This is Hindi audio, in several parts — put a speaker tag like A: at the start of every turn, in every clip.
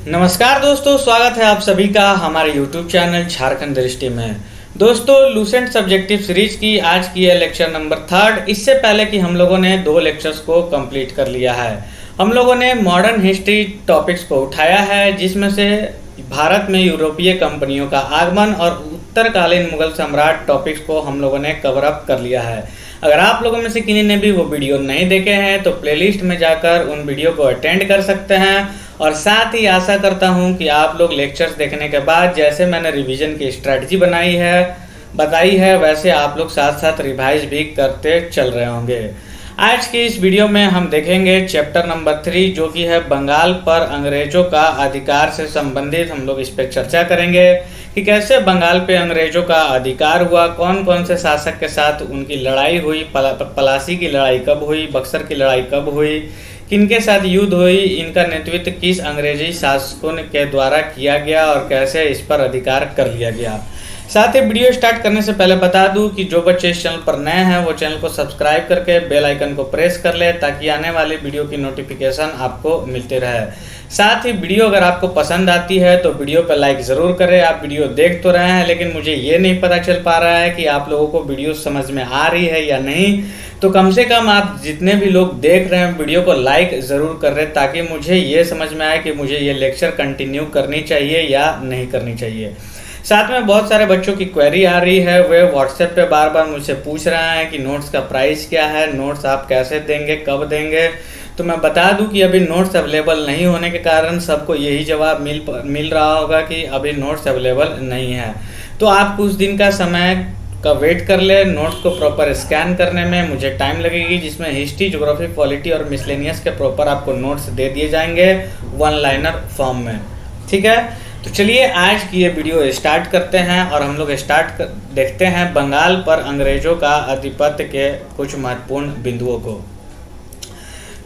A: नमस्कार दोस्तों, स्वागत है आप सभी का हमारे YouTube चैनल झारखंड दृष्टि में। दोस्तों, लूसेंट सब्जेक्टिव सीरीज की आज की है लेक्चर नंबर 3। इससे पहले कि हम लोगों ने 2 लेक्चर्स को कंप्लीट कर लिया है। हम लोगों ने मॉडर्न हिस्ट्री टॉपिक्स को उठाया है, जिसमें से भारत में यूरोपीय कंपनियों का आगमन और उत्तरकालीन मुगल सम्राट टॉपिक्स को हम लोगों ने कवर अप कर लिया है। अगर आप लोगों में से किन्हीं ने भी वो वीडियो नहीं देखे हैं तो प्लेलिस्ट में जाकर उन वीडियो को अटेंड कर सकते हैं। और साथ ही आशा करता हूं कि आप लोग लेक्चर्स देखने के बाद जैसे मैंने रिवीजन की स्ट्रेटजी बताई है वैसे आप लोग साथ साथ रिवाइज भी करते चल रहे होंगे। आज की इस वीडियो में हम देखेंगे चैप्टर नंबर 3, जो कि है बंगाल पर अंग्रेजों का अधिकार से संबंधित। हम लोग इस पर चर्चा करेंगे कि कैसे बंगाल पे अंग्रेजों का अधिकार हुआ, कौन कौन से शासक के साथ उनकी लड़ाई हुई, पलासी की लड़ाई कब हुई, बक्सर की लड़ाई कब हुई, किनके साथ युद्ध हुई, इनका नेतृत्व किस अंग्रेजी शासकों के द्वारा किया गया और कैसे इस पर अधिकार कर लिया गया। साथ ही वीडियो स्टार्ट करने से पहले बता दूं कि जो बच्चे इस चैनल पर नए हैं वो चैनल को सब्सक्राइब करके बेल आइकन को प्रेस कर ले, ताकि आने वाली वीडियो की नोटिफिकेशन आपको मिलते रहे। साथ ही वीडियो अगर आपको पसंद आती है तो वीडियो पर लाइक ज़रूर करें। आप वीडियो देख तो रहे हैं, लेकिन मुझे ये नहीं पता चल पा रहा है कि आप लोगों को वीडियो समझ में आ रही है या नहीं। तो कम से कम आप जितने भी लोग देख रहे हैं वीडियो को लाइक ज़रूर कर रहे, ताकि मुझे ये समझ में आए कि मुझे ये लेक्चर कंटिन्यू करनी चाहिए या नहीं करनी चाहिए। साथ में बहुत सारे बच्चों की क्वेरी आ रही है, वे व्हाट्सएप पे बार बार मुझसे पूछ रहे हैं कि नोट्स का प्राइस क्या है, नोट्स आप कैसे देंगे, कब देंगे। तो मैं बता दूं कि अभी नोट्स अवेलेबल नहीं होने के कारण सबको यही जवाब मिल रहा होगा कि अभी नोट्स अवेलेबल नहीं है। तो आप कुछ दिन का समय का वेट कर ले। नोट्स को प्रॉपर स्कैन करने में मुझे टाइम लगेगी, जिसमें हिस्ट्री, ज्योग्राफी, पॉलिटी और मिसलेनियस के प्रॉपर आपको नोट्स दे दिए जाएंगे 1 लाइनर फॉर्म में। ठीक है, तो चलिए आज की ये वीडियो स्टार्ट करते हैं और हम लोग देखते हैं बंगाल पर अंग्रेजों का आधिपत्य के कुछ महत्वपूर्ण बिंदुओं को।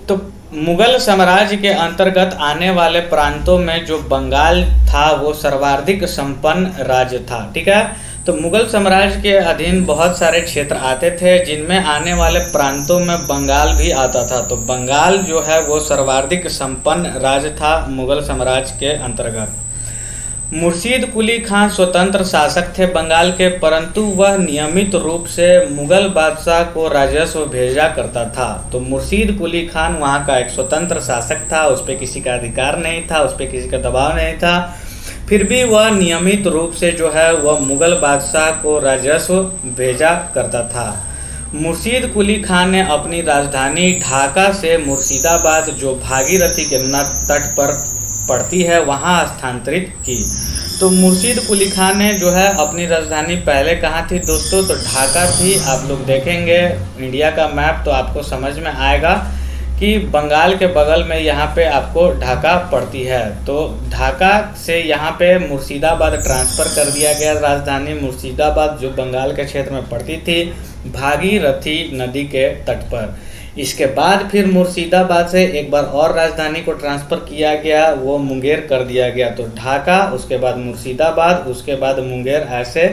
A: तो मुगल साम्राज्य के अंतर्गत आने वाले प्रांतों में जो बंगाल था वो सर्वाधिक संपन्न राज्य था। ठीक है, तो मुगल साम्राज्य के अधीन बहुत सारे क्षेत्र आते थे, जिनमें आने वाले प्रांतों में बंगाल भी आता था। तो बंगाल जो है वो सर्वाधिक संपन्न राज्य था मुगल साम्राज्य के अंतर्गत। मुर्शीद कुली खान स्वतंत्र शासक थे बंगाल के, परंतु वह नियमित रूप से मुगल बादशाह को राजस्व भेजा करता था। तो मुर्शीद कुली खान वहाँ का एक स्वतंत्र शासक था, उस पर किसी का अधिकार नहीं था, उस पर किसी का दबाव नहीं था। फिर भी वह नियमित रूप से जो है वह मुगल बादशाह को राजस्व भेजा करता था। मुर्शीद कुली खान ने अपनी राजधानी ढाका से मुर्शिदाबाद, जो भागीरथी के तट पर पड़ती है, वहाँ स्थानांतरित की। तो मुर्शीद कुली खान ने जो है अपनी राजधानी पहले कहाँ थी दोस्तों, तो ढाका थी। आप लोग देखेंगे इंडिया का मैप तो आपको समझ में आएगा कि बंगाल के बगल में यहाँ पे आपको ढाका पड़ती है। तो ढाका से यहाँ पे मुर्शिदाबाद ट्रांसफ़र कर दिया गया राजधानी। मुर्शिदाबाद जो बंगाल के क्षेत्र में पड़ती थी, भागीरथी नदी के तट पर। इसके बाद फिर मुर्शिदाबाद से एक बार और राजधानी को ट्रांसफ़र किया गया, वो मुंगेर कर दिया गया। तो ढाका, उसके बाद मुर्शिदाबाद, उसके बाद मुंगेर, ऐसे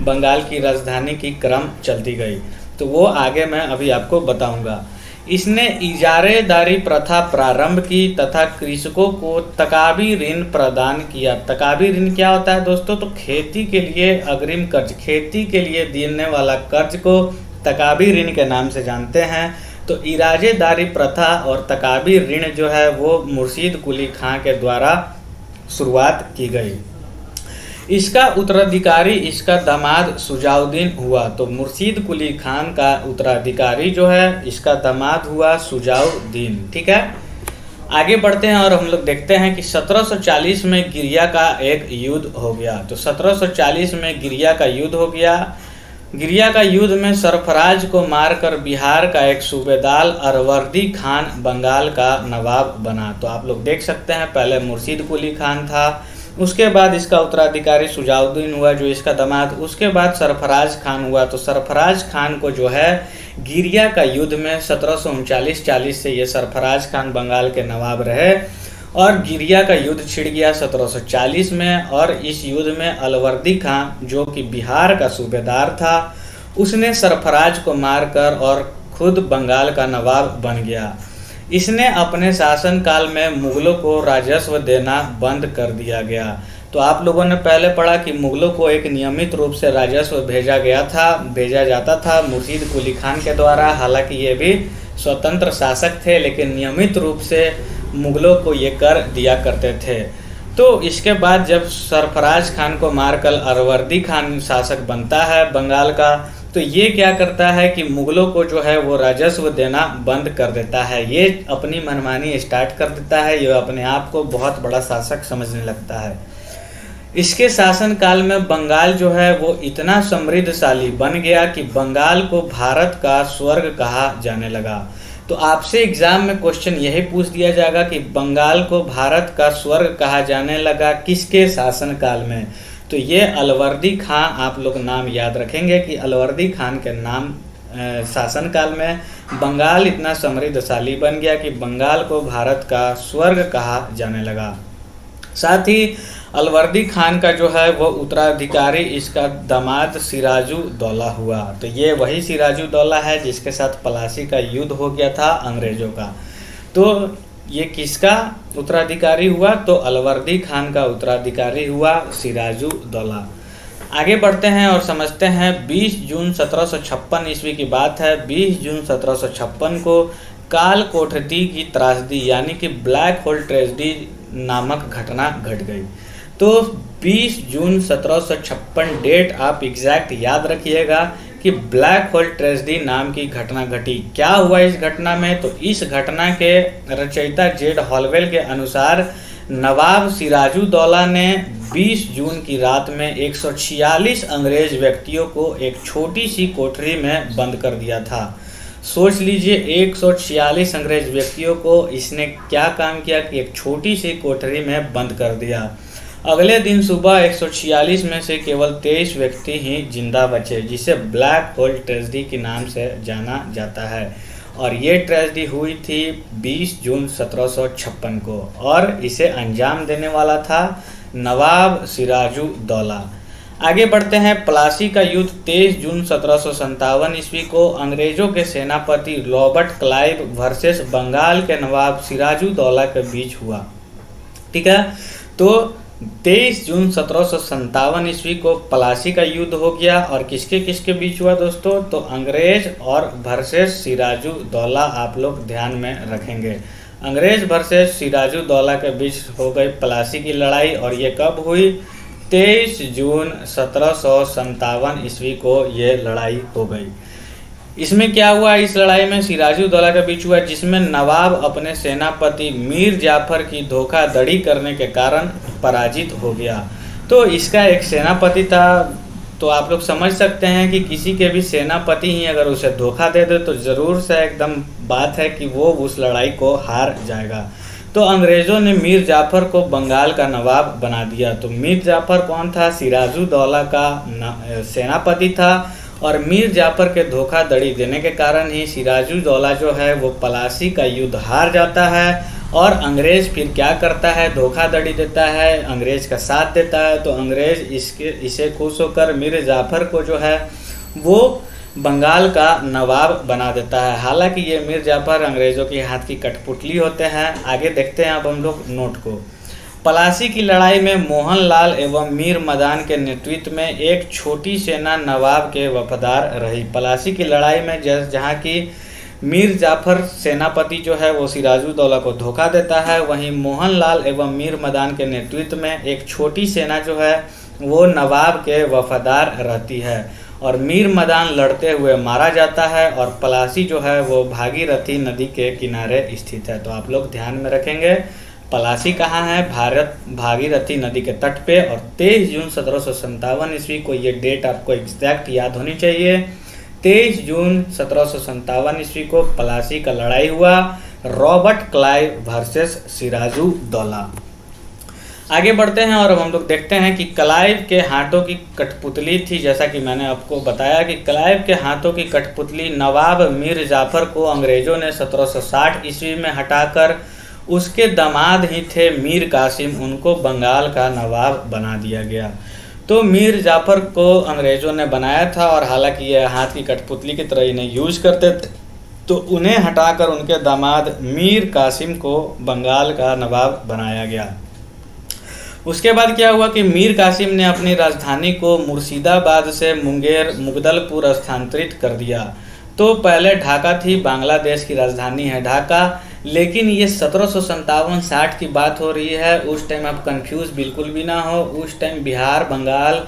A: बंगाल की राजधानी की क्रम चलती गई। तो वो आगे मैं अभी आपको बताऊंगा। इसने इजारेदारी प्रथा प्रारंभ की तथा कृषकों को तकाबी ऋण प्रदान किया। तकाबी ऋण क्या होता है दोस्तों, तो खेती के लिए अग्रिम कर्ज, खेती के लिए देने वाला कर्ज को तकाबी ऋण के नाम से जानते हैं। तो इजारेदारी प्रथा और तकाबी ऋण जो है वो मुर्शीद कुली खान के द्वारा शुरुआत की गई। इसका उत्तराधिकारी इसका दामाद सुजाउद्दीन हुआ। तो मुर्शीद कुली खान का उत्तराधिकारी जो है इसका दामाद हुआ सुजाउद्दीन। ठीक है, आगे बढ़ते हैं और हम लोग देखते हैं कि 1740 में गिरिया का एक युद्ध हो गया। तो 1740 में गिरिया का युद्ध हो गया। गिरिया का युद्ध में सरफराज को मारकर बिहार का एक सूबेदार अरवर्दी खान बंगाल का नवाब बना। तो आप लोग देख सकते हैं पहले मुर्शीद कुली खान था, उसके बाद इसका उत्तराधिकारी सुजाउद्दीन हुआ जो इसका दामाद, उसके बाद सरफराज खान हुआ। तो सरफराज खान को जो है गिरिया का युद्ध में 1739-40 से ये सरफराज खान बंगाल के नवाब रहे और गिरिया का युद्ध छिड़ गया 1740 में। और इस युद्ध में अलवर्दी खान जो कि बिहार का सूबेदार था, उसने सरफराज को मारकर और खुद बंगाल का नवाब बन गया। इसने अपने शासनकाल में मुगलों को राजस्व देना बंद कर दिया गया। तो आप लोगों ने पहले पढ़ा कि मुगलों को एक नियमित रूप से राजस्व भेजा जाता था मुर्शीद कुली खान के द्वारा। हालांकि ये भी स्वतंत्र शासक थे, लेकिन नियमित रूप से मुगलों को ये कर दिया करते थे। तो इसके बाद जब सरफराज खान को मारकर अलवर्दी खान शासक बनता है बंगाल का, तो ये क्या करता है कि मुगलों को जो है वो राजस्व देना बंद कर देता है। ये अपनी मनमानी स्टार्ट कर देता है, ये अपने आप को बहुत बड़ा शासक समझने लगता है। इसके शासनकाल में बंगाल जो है वो इतना समृद्धशाली बन गया कि बंगाल को भारत का स्वर्ग कहा जाने लगा। तो आपसे एग्जाम में क्वेश्चन यही पूछ दिया जाएगा कि बंगाल को भारत का स्वर्ग कहा जाने लगा किसके शासनकाल में। तो ये अलवर्दी खां, आप लोग नाम याद रखेंगे कि अलवर्दी खान के नाम शासनकाल में बंगाल इतना समृद्धशाली बन गया कि बंगाल को भारत का स्वर्ग कहा जाने लगा। साथ ही अलवर्दी खान का जो है वो उत्तराधिकारी इसका दामाद सिराजू दौला हुआ। तो ये वही सिराजू दौला है जिसके साथ प्लासी का युद्ध हो गया था अंग्रेजों का। तो ये किसका उत्तराधिकारी हुआ? तो अलवर्दी खान का उत्तराधिकारी हुआ सिराजू दौला। आगे बढ़ते हैं और समझते हैं 20 जून 1756 ईस्वी की बात है। 20 जून 1756 को काल कोठरी की त्रासदी यानी कि ब्लैक होल ट्रेजेडी नामक घटना घट गई। तो 20 जून 1756 डेट आप एग्जैक्ट याद रखिएगा कि ब्लैक होल ट्रेजेडी नाम की घटना घटी। क्या हुआ इस घटना में? तो इस घटना के रचयिता जेड हॉलवेल के अनुसार नवाब सिराजुद्दौला ने 20 जून की रात में 146 अंग्रेज व्यक्तियों को एक छोटी सी कोठरी में बंद कर दिया था। सोच लीजिए 146 अंग्रेज व्यक्तियों को इसने क्या काम किया कि एक छोटी सी कोठरी में बंद कर दिया। अगले दिन सुबह 146 में से केवल 23 व्यक्ति ही जिंदा बचे, जिसे ब्लैक होल ट्रेजेडी के नाम से जाना जाता है। और ये ट्रेजेडी हुई थी 20 जून 1756 को और इसे अंजाम देने वाला था नवाब सिराजुद्दौला। आगे बढ़ते हैं। प्लासी का युद्ध 23 जून 1757 ईस्वी को अंग्रेजों के सेनापति रॉबर्ट क्लाइव वर्सेस बंगाल के नवाब सिराजुद्दौला के बीच हुआ। ठीक है, तो 23 जून 1757 ईस्वी को प्लासी का युद्ध हो गया। और किसके किसके बीच हुआ दोस्तों? तो अंग्रेज और वर्सेस सिराजुद्दौला, आप लोग ध्यान में रखेंगे। अंग्रेज वर्सेस सिराजुद्दौला के बीच हो गई प्लासी की लड़ाई। और ये कब हुई? 23 जून 1757 ईस्वी को ये लड़ाई हो गई। इसमें क्या हुआ? इस लड़ाई में सिराजुद्दौला के बीच हुआ, जिसमें नवाब अपने सेनापति मीर जाफर की धोखाधड़ी करने के कारण पराजित हो गया। तो इसका एक सेनापति था। तो आप लोग समझ सकते हैं कि किसी के भी सेनापति ही अगर उसे धोखा दे दे तो ज़रूर से एकदम बात है कि वो उस लड़ाई को हार जाएगा। तो अंग्रेज़ों ने मीर जाफर को बंगाल का नवाब बना दिया। तो मीर जाफर कौन था? सिराजुद्दौला का सेनापति था। और मीर जाफर के धोखाधड़ी देने के कारण ही सिराजुद्दौला जो है वो प्लासी का युद्ध हार जाता है। और अंग्रेज फिर क्या करता है? धोखाधड़ी देता है, अंग्रेज का साथ देता है। तो अंग्रेज इसे खुश होकर मीर जाफर को जो है वो बंगाल का नवाब बना देता है। हालांकि ये मीर जाफर अंग्रेज़ों के हाथ की कठपुतली होते हैं। आगे देखते हैं अब हम लोग नोट को। प्लासी की लड़ाई में मोहनलाल एवं मीर मदान के नेतृत्व में एक छोटी सेना नवाब के वफादार रही। प्लासी की लड़ाई में जहाँ की मीर जाफर सेनापति जो है वो सिराजुद्दौला को धोखा देता है, वहीं मोहनलाल एवं मीर मदान के नेतृत्व में एक छोटी सेना जो है वो नवाब के वफादार रहती है। और मीर मदान लड़ते हुए मारा जाता है। और प्लासी जो है वो भागीरथी नदी के किनारे स्थित है। तो आप लोग ध्यान में रखेंगे प्लासी कहाँ है? भागीरथी नदी के तट पे। और 23 जून 1757 ईस्वी को ये डेट आपको एग्जैक्ट याद होनी चाहिए। 23 जून 1757 ईस्वी को प्लासी का लड़ाई हुआ, रॉबर्ट क्लाइव वर्सेस सिराजुद्दौला। आगे बढ़ते हैं और हम लोग देखते हैं कि क्लाइव के हाथों की कठपुतली थी। जैसा कि मैंने आपको बताया कि क्लाइव के हाथों की कठपुतली नवाब मीर जाफर को अंग्रेजों ने 1760 ईस्वी में हटाकर उसके दामाद ही थे मीर कासिम, उनको बंगाल का नवाब बना दिया गया। तो मीर जाफर को अंग्रेज़ों ने बनाया था और हालांकि ये हाथ की कठपुतली की तरह इन्हें यूज करते थे। तो उन्हें हटाकर उनके दामाद मीर कासिम को बंगाल का नवाब बनाया गया। उसके बाद क्या हुआ कि मीर कासिम ने अपनी राजधानी को मुर्शिदाबाद से मुंगेर मुगदलपुर स्थानांतरित कर दिया। तो पहले ढाका थी, बांग्लादेश की राजधानी है ढाका, लेकिन ये 1757-60 की बात हो रही है। उस टाइम आप कंफ्यूज बिल्कुल भी ना हो। उस टाइम बिहार, बंगाल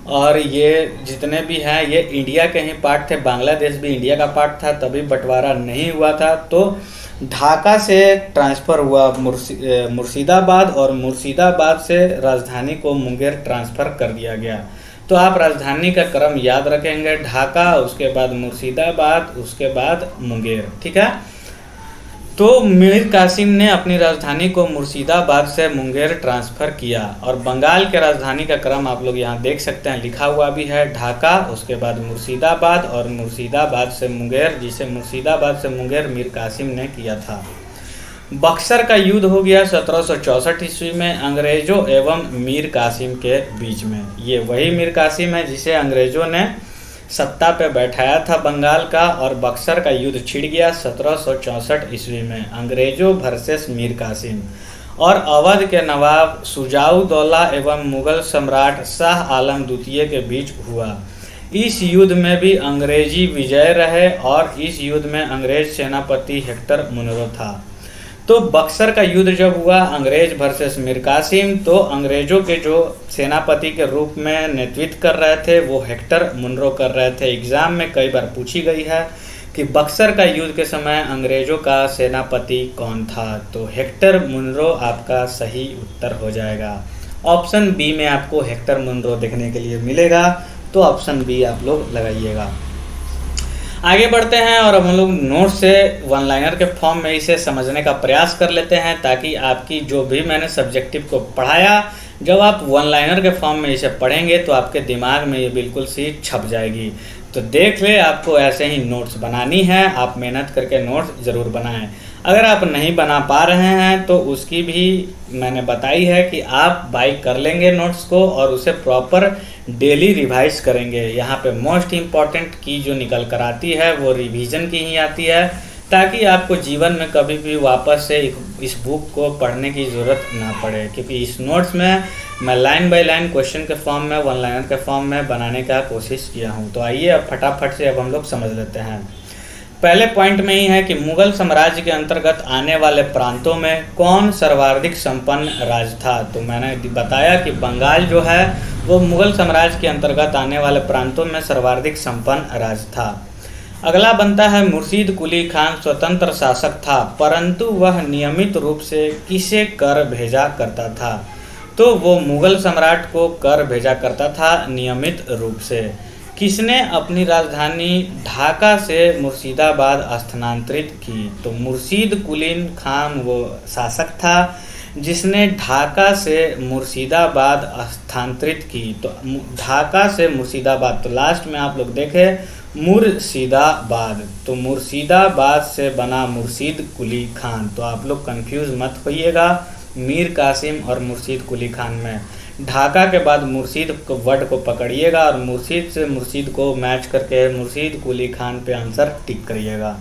A: और ये जितने भी हैं ये इंडिया के ही पार्ट थे, बांग्लादेश भी इंडिया का पार्ट था, तभी बंटवारा नहीं हुआ था। तो ढाका से ट्रांसफ़र हुआ मुर्शिदाबाद और मुर्शिदाबाद से राजधानी को मुंगेर ट्रांसफ़र कर दिया गया। तो आप राजधानी का क्रम याद रखेंगे, ढाका, उसके बाद मुर्शिदाबाद, उसके बाद मुंगेर, ठीक है। तो मीर कासिम ने अपनी राजधानी को मुर्शिदाबाद से मुंगेर ट्रांसफ़र किया और बंगाल के राजधानी का क्रम आप लोग यहाँ देख सकते हैं, लिखा हुआ भी है, ढाका, उसके बाद मुर्शिदाबाद और मुर्शिदाबाद से मुंगेर, जिसे मुर्शिदाबाद से मुंगेर मीर कासिम ने किया था। बक्सर का युद्ध हो गया 1764 ईस्वी में अंग्रेज़ों एवं मीर कासिम के बीच में। ये वही मीर कासिम है जिसे अंग्रेज़ों ने सत्ता पे बैठाया था बंगाल का, और बक्सर का युद्ध छिड़ गया 1764 ईस्वी में अंग्रेज़ों वर्सेस मीर कासिम और अवध के नवाब शुजाउद्दौला एवं मुगल सम्राट शाह आलम द्वितीय के बीच हुआ। इस युद्ध में भी अंग्रेजी विजय रहे और इस युद्ध में अंग्रेज सेनापति हेक्टर मुनरो था। तो बक्सर का युद्ध जब हुआ अंग्रेज वर्सेस मीर कासिम, तो अंग्रेजों के जो सेनापति के रूप में नेतृत्व कर रहे थे वो हेक्टर मुनरो कर रहे थे। एग्जाम में कई बार पूछी गई है कि बक्सर का युद्ध के समय अंग्रेजों का सेनापति कौन था, तो हेक्टर मुनरो आपका सही उत्तर हो जाएगा। ऑप्शन बी में आपको हेक्टर मुनरो देखने के लिए मिलेगा, तो ऑप्शन बी आप लोग लगाइएगा। आगे बढ़ते हैं और अब हम लोग नोट से वन लाइनर के फॉर्म में इसे समझने का प्रयास कर लेते हैं, ताकि आपकी जो भी मैंने सब्जेक्टिव को पढ़ाया, जब आप वन लाइनर के फॉर्म में इसे पढ़ेंगे तो आपके दिमाग में ये बिल्कुल सी छप जाएगी। तो देख ले, आपको ऐसे ही नोट्स बनानी है, आप मेहनत करके नोट्स ज़रूर बनाएं। अगर आप नहीं बना पा रहे हैं तो उसकी भी मैंने बताई है कि आप बाई कर लेंगे नोट्स को और उसे प्रॉपर डेली रिवाइज करेंगे। यहाँ पे मोस्ट इम्पॉर्टेंट की जो निकल कर आती है वो रिवीजन की ही आती है, ताकि आपको जीवन में कभी भी वापस से इस बुक को पढ़ने की ज़रूरत ना पड़े, क्योंकि इस नोट्स में मैं लाइन बाय लाइन क्वेश्चन के फॉर्म में, वन लाइनर के फॉर्म में बनाने का कोशिश किया हूँ। तो आइए अब फटाफट से अब हम लोग समझ लेते हैं। पहले पॉइंट में ही है कि मुगल साम्राज्य के अंतर्गत आने वाले प्रांतों में कौन सर्वाधिक संपन्न राज्य था। तो मैंने बताया कि बंगाल जो है वो मुगल साम्राज्य के अंतर्गत आने वाले प्रांतों में सर्वाधिक संपन्न राज्य था। अगला बनता है मुर्शीद कुली खान स्वतंत्र शासक था, परंतु वह नियमित रूप से किसे कर भेजा करता था। तो वो मुगल सम्राट को कर भेजा करता था नियमित रूप से। किसने अपनी राजधानी ढाका से मुर्शिदाबाद स्थानांतरित की। तो मुर्शीद कुली खान वो शासक था जिसने ढाका से मुर्शिदाबाद स्थानांतरित की। तो ढाका से मुर्शिदाबाद, तो लास्ट में आप लोग देखें मुर्शिदाबाद, तो मुर्शिदाबाद से बना मुर्शीद कुली खान। तो आप लोग कंफ्यूज मत होइएगा मीर कासिम और मुर्शीद कुली खान में। ढाका के बाद मुर्शीद वर्ड को पकड़िएगा और मुर्शीद से मुर्शीद को मैच करके मुर्शीद कुली खान पे आंसर टिक करिएगा।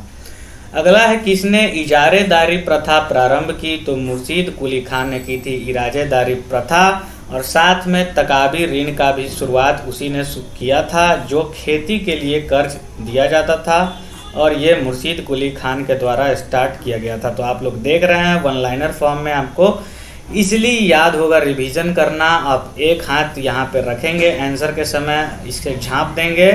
A: अगला है किसने इजारेदारी प्रथा प्रारंभ की। तो मुर्शीद कुली खान ने की थी इजारेदारी प्रथा, और साथ में तकाबी ऋण का भी शुरुआत उसी ने किया था, जो खेती के लिए कर्ज दिया जाता था, और ये मुर्शीद कुली खान के द्वारा स्टार्ट किया गया था। तो आप लोग देख रहे हैं वन लाइनर फॉर्म में आपको इसलिए याद होगा, रिवीजन करना। आप एक हाथ यहाँ पे रखेंगे, आंसर के समय इसके झांप देंगे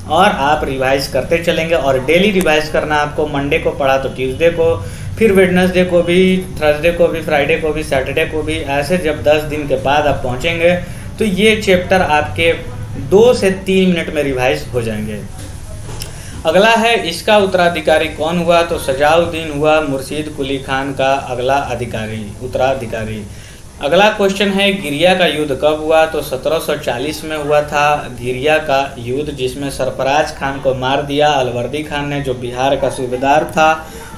A: और आप रिवाइज करते चलेंगे। और डेली रिवाइज करना आपको, मंडे को पढ़ा तो ट्यूसडे को, फिर वेडनेसडे को भी, थर्सडे को भी, फ्राइडे को भी, सैटरडे को भी। ऐसे जब 10 दिन के बाद आप पहुँचेंगे तो ये चैप्टर आपके 2 से 3 मिनट में रिवाइज हो जाएंगे। अगला है इसका उत्तराधिकारी कौन हुआ। तो सजाउद्दीन हुआ मुर्शीद कुली खान का अगला उत्तराधिकारी। अगला क्वेश्चन है गिरिया का युद्ध कब हुआ। तो 1740 में हुआ था गिरिया का युद्ध, जिसमें सरफराज खान को मार दिया अलवर्दी खान ने, जो बिहार का सूबेदार था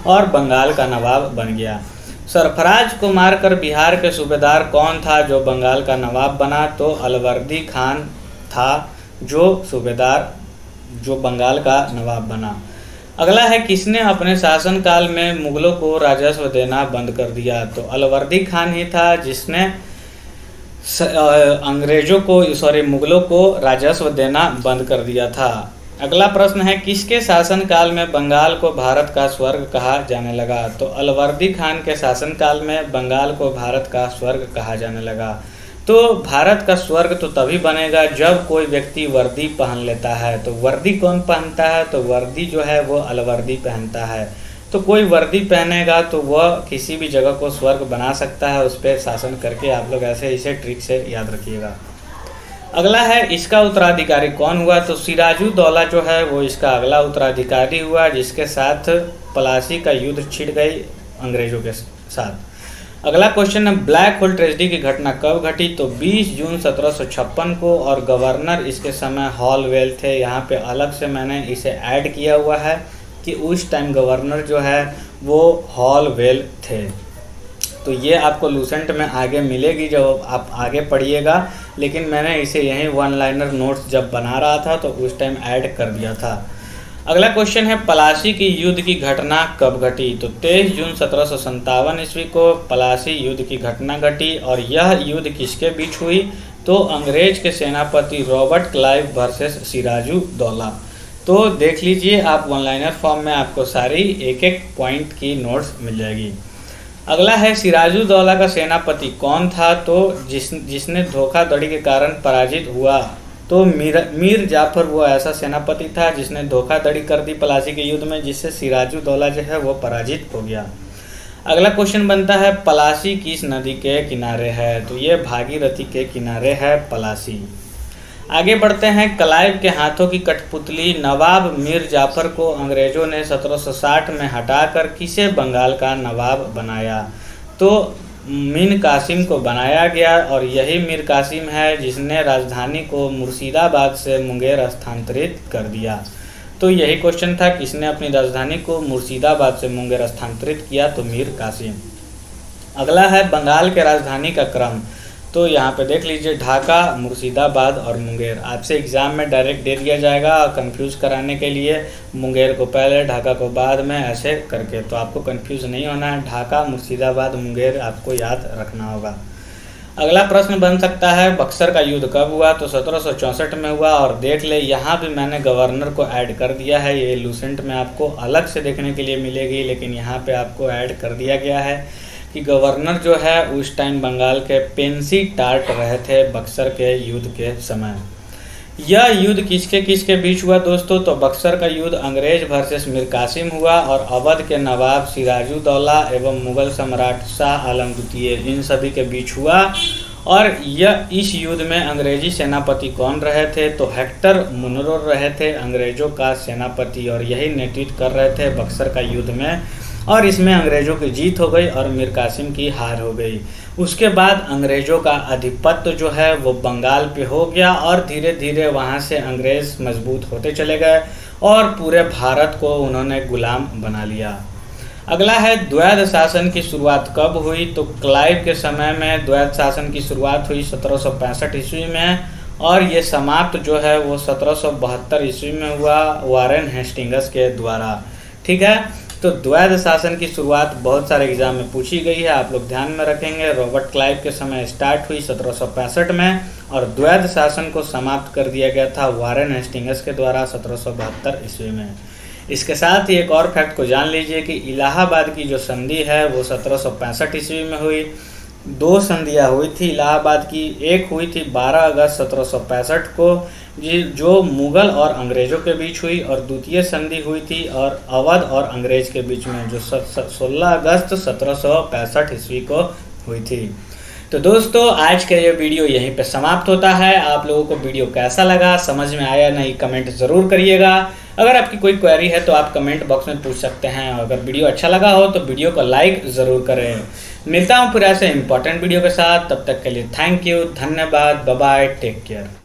A: और बंगाल का नवाब बन गया। सरफराज को मारकर बिहार के सूबेदार कौन था जो बंगाल का नवाब बना। तो अलवर्दी खान था जो सूबेदार, जो बंगाल का नवाब बना। अगला है किसने अपने शासनकाल में मुगलों को राजस्व देना बंद कर दिया? तो अलवर्दी खान ही था जिसने मुगलों को राजस्व देना बंद कर दिया था। अगला प्रश्न है किसके शासनकाल में बंगाल को भारत का स्वर्ग कहा जाने लगा? तो अलवर्दी खान के शासनकाल में बंगाल को भारत का स्वर्ग कहा जाने लगा। तो भारत का स्वर्ग तो तभी बनेगा जब कोई व्यक्ति वर्दी पहन लेता है। तो वर्दी कौन पहनता है? तो वर्दी जो है वो अलवर्दी पहनता है। तो कोई वर्दी पहनेगा तो वह किसी भी जगह को स्वर्ग बना सकता है, उस पर शासन करके। आप लोग ऐसे इसे ट्रिक से याद रखिएगा। अगला है इसका उत्तराधिकारी कौन हुआ? तो सिराजुद्दौला जो है वो इसका अगला उत्तराधिकारी हुआ, जिसके साथ प्लासी का युद्ध छिड़ गई अंग्रेजों के साथ। अगला क्वेश्चन है ब्लैक होल ट्रेजेडी की घटना कब घटी? तो 20 जून 1756 को, और गवर्नर इसके समय हॉलवेल थे। यहाँ पे अलग से मैंने इसे ऐड किया हुआ है कि उस टाइम गवर्नर जो है वो हॉलवेल थे। तो ये आपको लूसेंट में आगे मिलेगी जब आप आगे पढ़िएगा, लेकिन मैंने इसे यहीं वन लाइनर नोट्स जब बना रहा था तो उस टाइम ऐड कर दिया था। अगला क्वेश्चन है प्लासी की युद्ध की घटना कब घटी? तो 23 जून 1757 ईस्वी को प्लासी युद्ध की घटना घटी। और यह युद्ध किसके बीच हुई? तो अंग्रेज के सेनापति रॉबर्ट क्लाइव वर्सेस सिराजुद्दौला। तो देख लीजिए आप वन लाइनर फॉर्म में, आपको सारी एक एक पॉइंट की नोट्स मिल जाएगी। अगला है सिराजुद्दौला का सेनापति कौन था? तो जिसने धोखाधड़ी के कारण पराजित हुआ। तो मीर जाफर वो ऐसा सेनापति था जिसने धोखाधड़ी कर दी प्लासी के युद्ध में, जिससे सिराजुद्दौला जो है वो पराजित हो गया। अगला क्वेश्चन बनता है प्लासी किस नदी के किनारे है? तो ये भागीरथी के किनारे है प्लासी। आगे बढ़ते हैं क्लाइव के हाथों की कठपुतली नवाब मीर जाफर को अंग्रेजों ने 1760 में हटाकर किसे बंगाल का नवाब बनाया? तो मीर कासिम को बनाया गया, और यही मीर कासिम है जिसने राजधानी को मुर्शिदाबाद से मुंगेर स्थानांतरित कर दिया। तो यही क्वेश्चन था, किसने अपनी राजधानी को मुर्शिदाबाद से मुंगेर स्थानांतरित किया? तो मीर कासिम। अगला है बंगाल के राजधानी का क्रम। तो यहाँ पे देख लीजिए ढाका, मुर्शिदाबाद और मुंगेर। आपसे एग्जाम में डायरेक्ट दे दिया जाएगा और कंफ्यूज कराने के लिए मुंगेर को पहले, ढाका को बाद में, ऐसे करके। तो आपको कंफ्यूज नहीं होना है, ढाका, मुर्शिदाबाद, मुंगेर आपको याद रखना होगा। अगला प्रश्न बन सकता है बक्सर का युद्ध कब हुआ? तो 1764 में हुआ। और देख ले यहाँ भी मैंने गवर्नर को ऐड कर दिया है। ये लूसेंट में आपको अलग से देखने के लिए मिलेगी, लेकिन यहाँ पे आपको ऐड कर दिया गया है कि गवर्नर जो है उस टाइम बंगाल के पेंसी टार्ट रहे थे बक्सर के युद्ध के समय। यह युद्ध किसके किसके बीच हुआ दोस्तों? तो बक्सर का युद्ध अंग्रेज वर्सेस मीर कासिम हुआ, और अवध के नवाब सिराजुद्दौला एवं मुगल सम्राट शाह आलम द्वितीय, इन सभी के बीच हुआ। और यह इस युद्ध में अंग्रेजी सेनापति कौन रहे थे? तो हेक्टर मुनरो रहे थे अंग्रेजों का सेनापति, और यही नेतृत्व कर रहे थे बक्सर का युद्ध में। और इसमें अंग्रेजों की जीत हो गई और मीर कासिम की हार हो गई। उसके बाद अंग्रेजों का आधिपत्य जो है वो बंगाल पे हो गया, और धीरे धीरे वहाँ से अंग्रेज मजबूत होते चले गए और पूरे भारत को उन्होंने गुलाम बना लिया। अगला है द्वैध शासन की शुरुआत कब हुई? तो क्लाइव के समय में द्वैध शासन की शुरुआत हुई 1765 ईस्वी में, और ये समाप्त जो है वो 1772 ईस्वी में हुआ वारेन हेस्टिंग्स के द्वारा। ठीक है, तो द्वैध शासन की शुरुआत बहुत सारे एग्जाम में पूछी गई है, आप लोग ध्यान में रखेंगे। रॉबर्ट क्लाइव के समय स्टार्ट हुई 1765 में, और द्वैध शासन को समाप्त कर दिया गया था वारेन हेस्टिंग्स के द्वारा 1772 ईस्वी में। इसके साथ ही एक और फैक्ट को जान लीजिए कि इलाहाबाद की जो संधि है वो 1765 ईस्वी में हुई। दो संधियाँ हुई थी इलाहाबाद की, एक हुई थी 12 अगस्त 1765 को जो मुगल और अंग्रेजों के बीच हुई, और द्वितीय संधि हुई थी और अवध और अंग्रेज के बीच में जो 16 अगस्त 1765 ईस्वी को हुई थी। तो दोस्तों आज का ये वीडियो यहीं पे समाप्त होता है। आप लोगों को वीडियो कैसा लगा, समझ में आया नहीं, कमेंट ज़रूर करिएगा। अगर आपकी कोई क्वेरी है तो आप कमेंट बॉक्स में पूछ सकते हैं। अगर वीडियो अच्छा लगा हो तो वीडियो को लाइक ज़रूर करें। मिलता हूँ फिर ऐसे इंपॉर्टेंट वीडियो के साथ, तब तक के लिए थैंक यू, धन्यवाद, बाय बाय, टेक केयर।